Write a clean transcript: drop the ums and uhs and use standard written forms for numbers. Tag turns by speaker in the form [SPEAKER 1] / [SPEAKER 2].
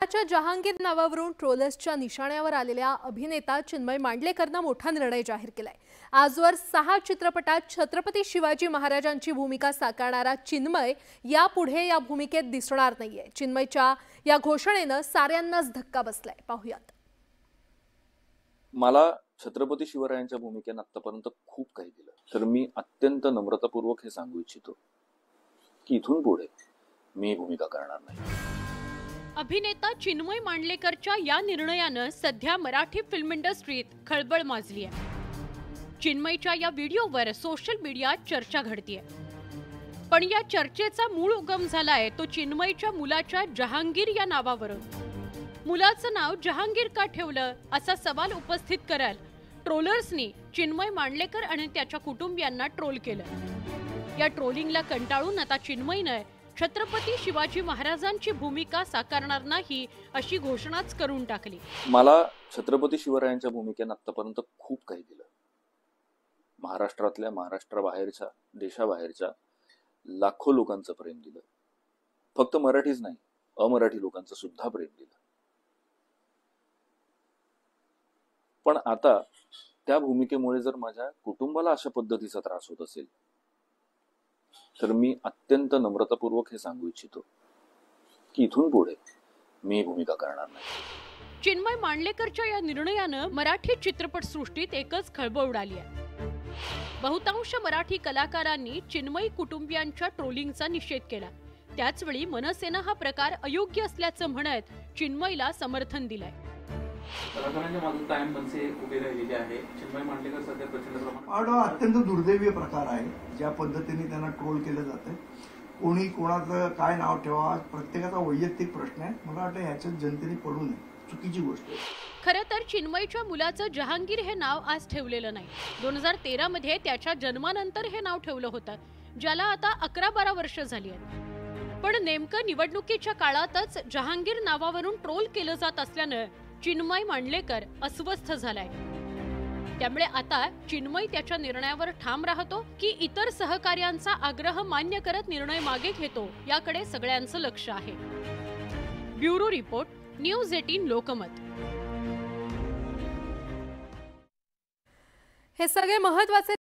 [SPEAKER 1] मुलाच्या जहांगीर नावावरून ट्रोलर्सच्या निशाण्यावर आलेल्या अभिनेता चिन्मय मांडलेकरनं मोठा निर्णय जाहीर केलाय। आजवर 6 चित्रपटात छत्रपती शिवाजी महाराजांची भूमिका साकारणारा चिन्मय यापुढे या भूमिकेत दिसणार नाहीये। चिन्मयच्या या घोषणेनं साऱ्यांनाच धक्का बसलाय। पाहूयात।
[SPEAKER 2] मला छत्रपती शिवरायांच्या भूमिकेने आतापर्यंत खूप काही दिलं, तर मी अत्यंत नम्रतापूर्वक हे सांगू इच्छितो की इथून पुढे मी भूमिका करणार नाही।
[SPEAKER 3] अभिनेता चिन्मय मांडलेकरच्या या निर्णयानं सध्या मराठी फिल्म इंडस्ट्रीत खळबळ माजली आहे। चिन्मयच्या या व्हिडिओवर सोशल मीडियात चर्चा घडतीये, पण या चर्चेचा मूळ उगम झालाय तो चिन्मयच्या मुलाच्या जहांगीर या नावावरून। मुलाचं नाव जहांगीर का ठेवलं असा सवाल उपस्थित करत ट्रोलर्सनी चिन्मय मांडलेकर आणि त्याच्या कुटुंबियांना ट्रोल केलं। या ट्रोलिंगला कंटाळून आता चिन्मयनं छत्रपती शिवाजी महाराजांची भूमिका साकारणार नाही अशी घोषणाच करून टाकली।
[SPEAKER 2] मला छत्रपती शिवरायांच्या भूमिकेने आतापर्यंत खूप काही दिलं। महाराष्ट्रातल्या, महाराष्ट्राबाहेरच्या, देशाबाहेरच्या लाखो लोकांचं प्रेम दिलं। फक्त मराठीच नाही, अमराठी लोकांचं सुद्धा प्रेम दिलं। पण आता त्या भूमिकेमुळे जर माझ्या कुटुंबाला अशा पद्धतीचा त्रास होत असेल तर मी अत्यंत नम्रतापूर्वक हे सांगू इच्छितो की इथून पुढे मी भूमिका करणार नाही।
[SPEAKER 3] चिन्मय मांडलेकरच्या या निर्णयानं मराठी चित्रपट सृष्टीत एकच खळबळ उडाली आहे। बहुतांश मराठी कलाकारांनी चिन्मय कुटुंबियांच्या ट्रोलिंगचा निषेध केला। त्याचवेळी मनसेनं हा प्रकार अयोग्य असल्याचं म्हणत चिन्मयला समर्थन दिलंय।
[SPEAKER 4] कलाकारांच्या मागे कायम मनसे उभे राहिलेले आहे। चिन्मय मांडलेकर सध्या प्रचंड प्रमाणात
[SPEAKER 5] हा अत्यंत दुर्दैवी प्रकार आहे। ज्या पद्धतीने त्यांना ट्रोल केलं जातं, कोणी कोणाचं काय नाव ठेवा, प्रत्येकाचा वैयक्तिक प्रश्न आहे। मला वाटतं ह्याच्यात जनतेने पडू नये, चुकीची गोष्ट आहे।
[SPEAKER 3] खरं तर चिन्मयच्या मुलाचं जहांगीर हे नाव आज ठेवलेलं नाही। 2013 मध्ये त्याच्या जन्मानंतर हे नाव ठेवलं होतं, ज्याला आता 11-12 वर्ष झाली आहेत। पण नेमकं निवडणुकीच्या काळातच जहांगीर नावावरून ट्रोल केलं जात असल्यानं चिन्मय मांडलेकर अस्वस्थ झालाय। त्यामुळे आता चिन्मय त्याच्या निर्णयावर ठाम राहतो की इतर सहकार्यांचा आग्रह मान्य करत निर्णय मागे घेतो, याकडे सगळ्यांचं लक्ष आहे। Bureau report, news 18 Lokmat.
[SPEAKER 1] हे सगळे महत्त्वाचे